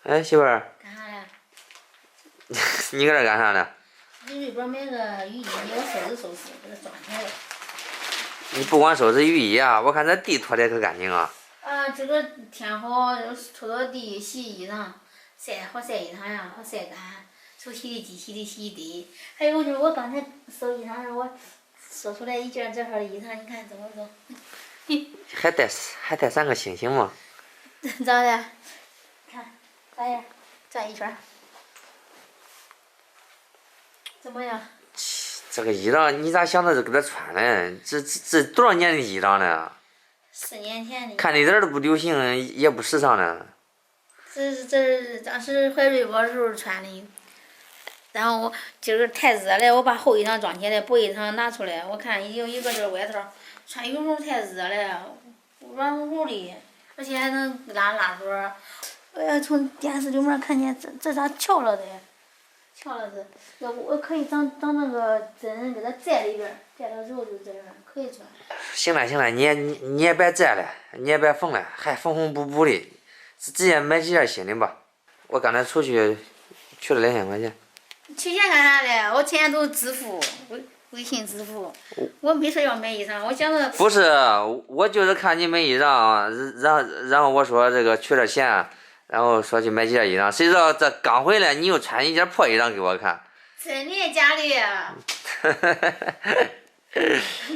哎，媳妇儿，干啥嘞？你搁这干啥呢？你这边买个雨衣，给我收拾收拾，给它装起来。你不光收拾雨衣啊，我看这地拖得可干净啊。啊，这个天好，拖到地洗衣裳，好晒衣裳呀，好晒干。手洗的机洗的洗衣堆。还有就是我刚才收衣裳时，我收出来一件这号的衣裳，你看怎么走？还带3个星星吗？咋的？看，咋样？转一圈。怎么样？这个衣裳你咋想着给他穿呢？这多少年的衣裳了4年前的。看着一点都不流行，也不时尚呢。这当时怀瑞宝时候穿的。然后我今儿太热了，我把厚衣裳装起来，薄衣裳拿出来。我看已经有一个这外套，穿有时候太热了，软乎乎的，而且还能拉手。我要从电视里面看见这咋翘了的？翘了的，要不我可以整那个针给它摘里边，摘了之后就这样可以穿。行了，你也别摘了，你也别缝了，还缝缝补补的，直接买几件新的吧。我刚才出去取了2000块钱。取钱干啥嘞？我钱都支付，微信支付。我没说要买衣裳，我想着。不是，我就是看你买衣裳，然后我说这个取点钱，然后说去买几件衣裳，谁知道这刚回来你又穿一件破衣裳给我看。真的假的？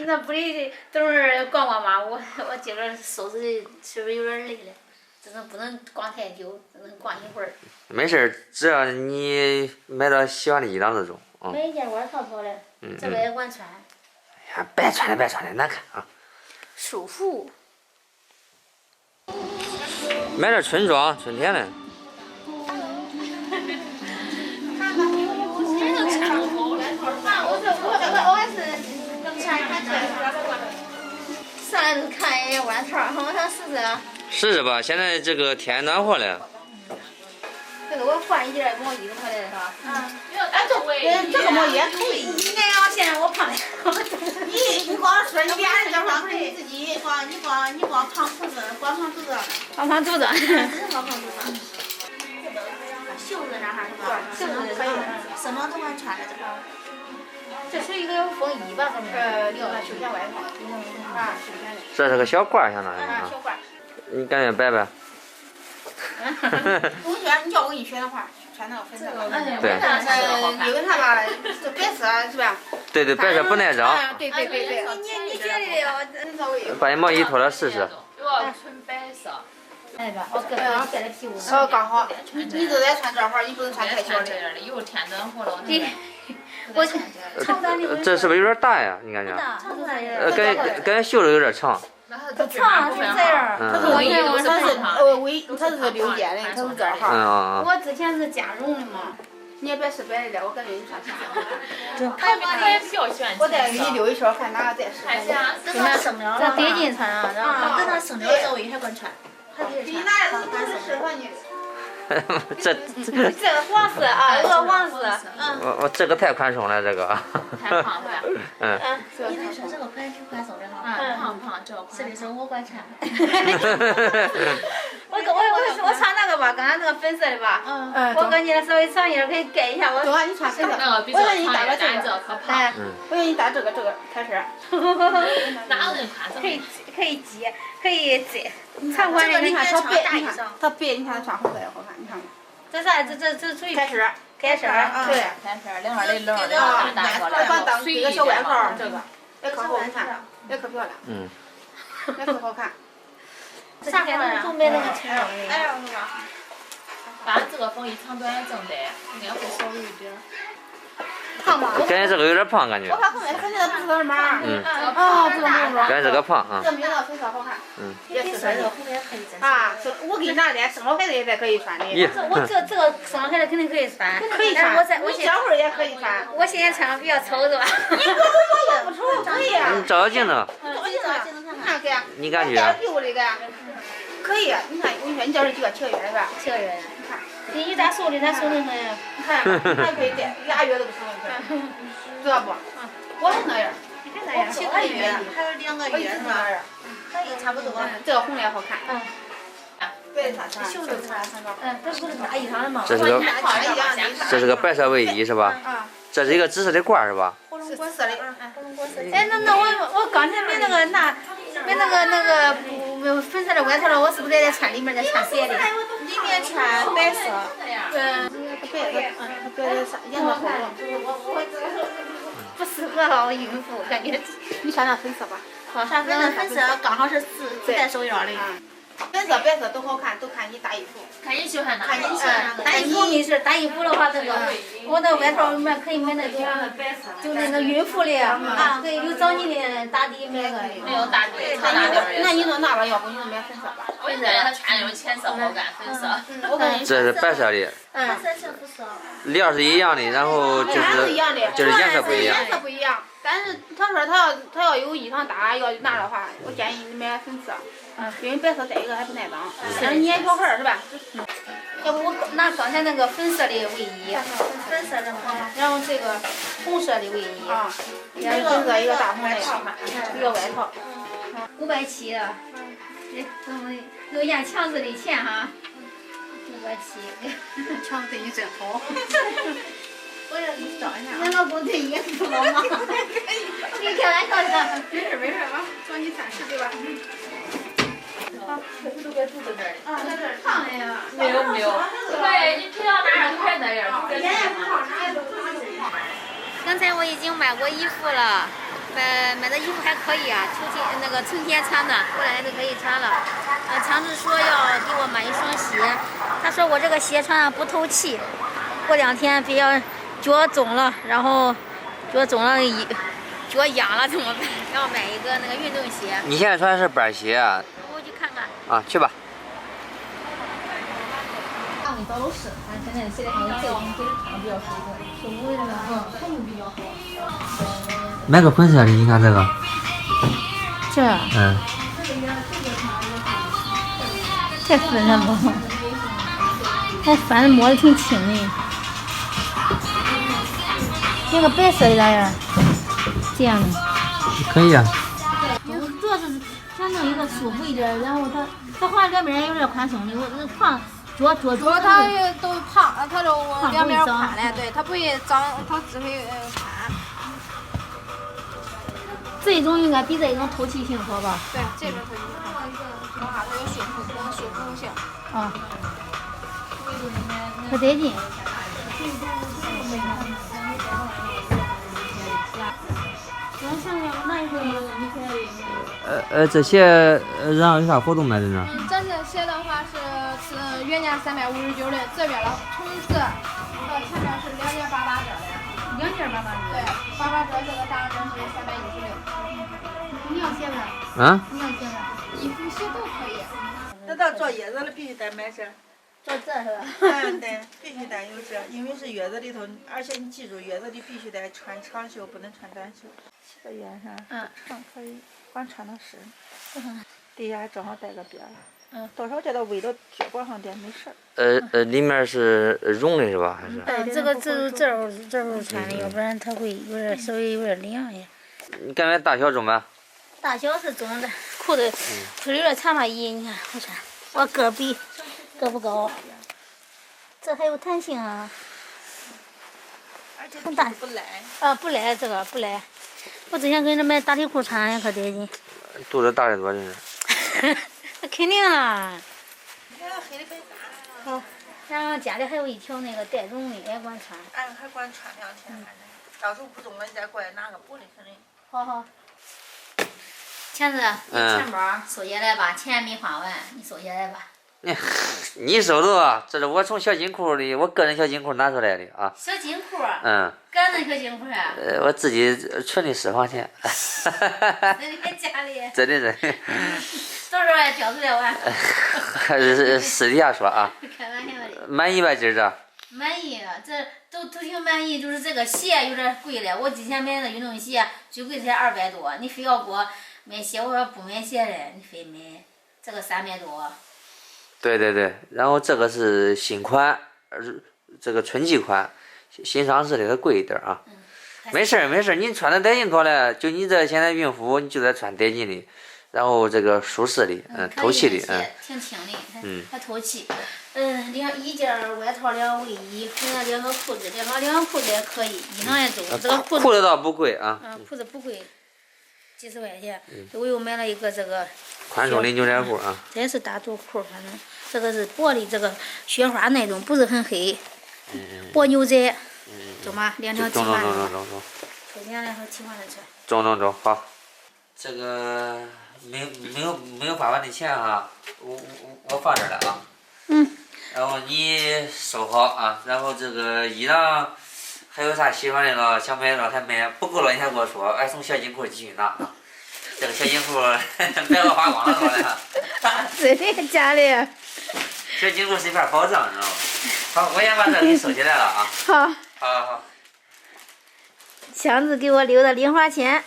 那不得等会儿逛逛吧？我今儿收拾的是不是有点累了？只能不能逛太久，只能逛一会儿。没事，只要你买到喜欢的衣裳就中。买一件外套好了，这个也管穿。哎呀，别穿了，难看啊！舒服。买点春装，春天的。上来就看一眼外套，我想试试。试试吧，现在这个天暖和了。这个我换一件毛衣回来的是吧？这个毛衣也可以。你看啊，现在我胖了。你光说你俩人这方不是你自己你光胖裤子，光胖肚子。胖肚子。真是光胖肚子。袖子那哈是吧？袖子可以，什么都敢穿着这个。这是一个风衣吧？这是休闲外套。啊，休闲的。这是个小褂，相当于啊，小褂。你感觉摆摆？我选，你叫我给你选的话，穿那个粉色的。对。有个啥吧，这白色是吧？对，白色不耐脏。对。你觉得要稍微。把你毛衣脱了试试。纯白色。来吧，我盖在屁股。刚好。你都在穿这会儿，你不能穿太小的。一会儿天暖和了。对。我长短的。这是不是有点大呀？你感觉？感觉袖子有点长。长是这样。它是溜肩的，它是这号。我之前是加绒的嘛。你也别是白的了，我感觉你穿挺好。他也比较喜欢。我再给你溜一圈，看哪个再适合你。等它生了，这得劲穿啊，然后等它生了稍微还管穿。你拿的都是适合你的。这个黄色啊，鹅黄色。我这个太宽松了，这个。太胖了。你别说这个款挺宽松的哈。胖，这个宽。是的，是我管穿。我穿那个吧，刚才那个粉色的吧。我跟你稍微长一点，可以盖一下我。走啊，你穿粉色。那个比较长一点，这可胖。我给你搭这个开始。哪个人宽松？可以系，可以摘。长款的你看它白，你看它白，你看它穿红色也好看，你看看。这啥？这属于开始。对。开始，两边的棱把当这个小外套，这个也可好看，也可漂亮。也可好看。啥款呀？就买那个青装的。哎呀，反正这个风衣长短正得，应该会稍微一点。胖吗？感觉这个有点胖，感觉。我看后面看见的不是个码。这个没有。感觉这个胖啊。这没那粉色好看。也是这个后面可以再。我给你拿的，生了孩子也可以穿的。我这个生了孩子肯定可以穿。可以穿。我这会儿也可以穿。我现在穿的比较丑是吧？你不丑，可以啊。你照照镜子。看看。你感觉？屁股这个。可以，你看，我跟你说，你这是几个7个月是吧？7个月。你看。你咋收的？咋收的很呀？你看，你还可以带俩月都不收进去，知道不？我是那样。你看那样。7个月，还有2个月是吧？可以，差不多。这个红的也好看。对，袖子穿三角。这不是大衣裳的吗？这是个这是个白色卫衣是吧？啊。这是一个紫色的褂是吧？是紫色的。哎，那我刚才没那个粉色的外套了，我是不是得穿里面再穿色的？里面穿白色。白的啥颜色好了？不适合了，我孕妇感觉。你穿那粉色吧。穿粉色刚好是自带手腰的。粉色、白色都好看，都看你搭衣服。看你喜欢哪个？看你喜欢哪个。搭衣服没事，搭衣服的话，这个我的外套里面可以买那种，就那个孕妇的啊，可以有找你的打底买个。没有打底，那你弄那个，要不你就买粉色吧。我现在他穿那种浅色好看，粉色。我跟你说。这是白色的。料是一样的，然后就是颜色不一样。颜色不一样，但是他说他要有衣裳搭要拿的话，我建议你买粉色。因为白色再一个还不耐脏。但是你也小孩是吧？要不我拿刚才那个粉色的卫衣，粉色的嘛，然后这个红色的卫衣，一个粉色一个大红的，一个外套，570的，有压强子的钱哈，570，强对你真好。我要给你找一下，俺老公对也不老嘛，你开玩笑的，没事吧？找你30对吧？都该住在这儿的。在这儿烫的呀。没有。对，你去到哪儿都还那样。刚才我已经买过衣服了，买的衣服还可以啊，春天穿的，过来就可以穿了。强子说要给我买一双鞋，他说我这个鞋穿上不透气，过2天比较脚肿了，然后脚肿了脚痒了怎么办？要买一个那个运动鞋。你现在穿的是板鞋啊？我去看看。啊，去吧。上尾早都是，现在现在还有这种给穿比较舒服，舒服的口感比较好。买个粉色的，你看这个。这。太粉了吧？还反正摸的挺轻的。那个白色的咋样？这样的。可以啊。主要是想弄一个舒服一点，然后它好像两边有点宽松的，我胖脚它都胖，它都两边宽的，对，它不会脏，它只会宽。这种应该比这种透气性好吧？对，这边透气性好，它有舒服性。啊。可得劲。这鞋然后有啥活动没在这儿？这些鞋的话是原价359的，这边的从这到前面是2.88折的。2.88折。对，88折这个打折是316。你要鞋吗？啊？你要鞋吗？衣服鞋都可以。那到坐月子了必须得买这。坐这是吧？对，必须得有这，因为是月子里头，而且你记住，月子里必须得穿长袖，不能穿短袖。这个月上，穿可以，光穿到湿。底下正好带个边儿。多少叫它围到脚脖上点没事儿。里面是绒的是吧？还是？这个这穿的，要不然它会稍微有点凉呀。你感觉大小中没？大小是中的，裤子有点长了衣，你看我穿，我个不高，这还有弹性啊。很大。不赖。不赖这个不赖，我之前给人买打底裤穿也可得劲。肚子大得多真是。那肯定啦。黑的白大。好，然后家里还有一条那个带绒的，也管穿。还管穿2天，反正到时候不中了，你再过来拿个补的，肯定。好。强子，你钱包收下来吧，钱没花完，你收下来吧。你收着啊，这是我从小金库里，我个人小金库拿出来的啊。小金库。个人小金库啊。我自己存的私房钱。在你家里。真的。到时候还交出来玩。还是私底下说啊。开玩笑的。满意吧，今儿这？满意，这都挺满意，就是这个鞋有点贵了。我之前买的运动鞋最贵才200多，你非要给我买鞋，我说不买鞋嘞，你非买这个300多。对，然后这个是新款，这个春季款，新上市的它贵一点啊。没事，你穿的带劲多了，就你这现在孕妇，你就得穿带劲的，然后这个舒适的，透气的，挺轻的，嗯还透气。一件外套2卫衣，还有2个裤子，2个裤子也可以，衣裳也中。这个裤子倒不贵啊。裤子不贵，几十块钱。我又买了一个这个宽松的牛仔裤啊。这是大肚裤，反正这个是薄的，这个雪花那种，不是很黑。薄牛仔，中吗？2条替换的。中。推荐2条替换的穿。中，好。这个没有花完的钱哈，我放这儿了啊。然后你收好啊，然后这个衣裳还有啥喜欢的了，想买了还买，不够了你还跟我说，俺从小金库继续拿啊。这个小金库买了花光了，说的。真的假的？小金库是一块宝藏，你知道吗？好，我先把这给你收起来了啊。好。好。箱子给我留的零花钱。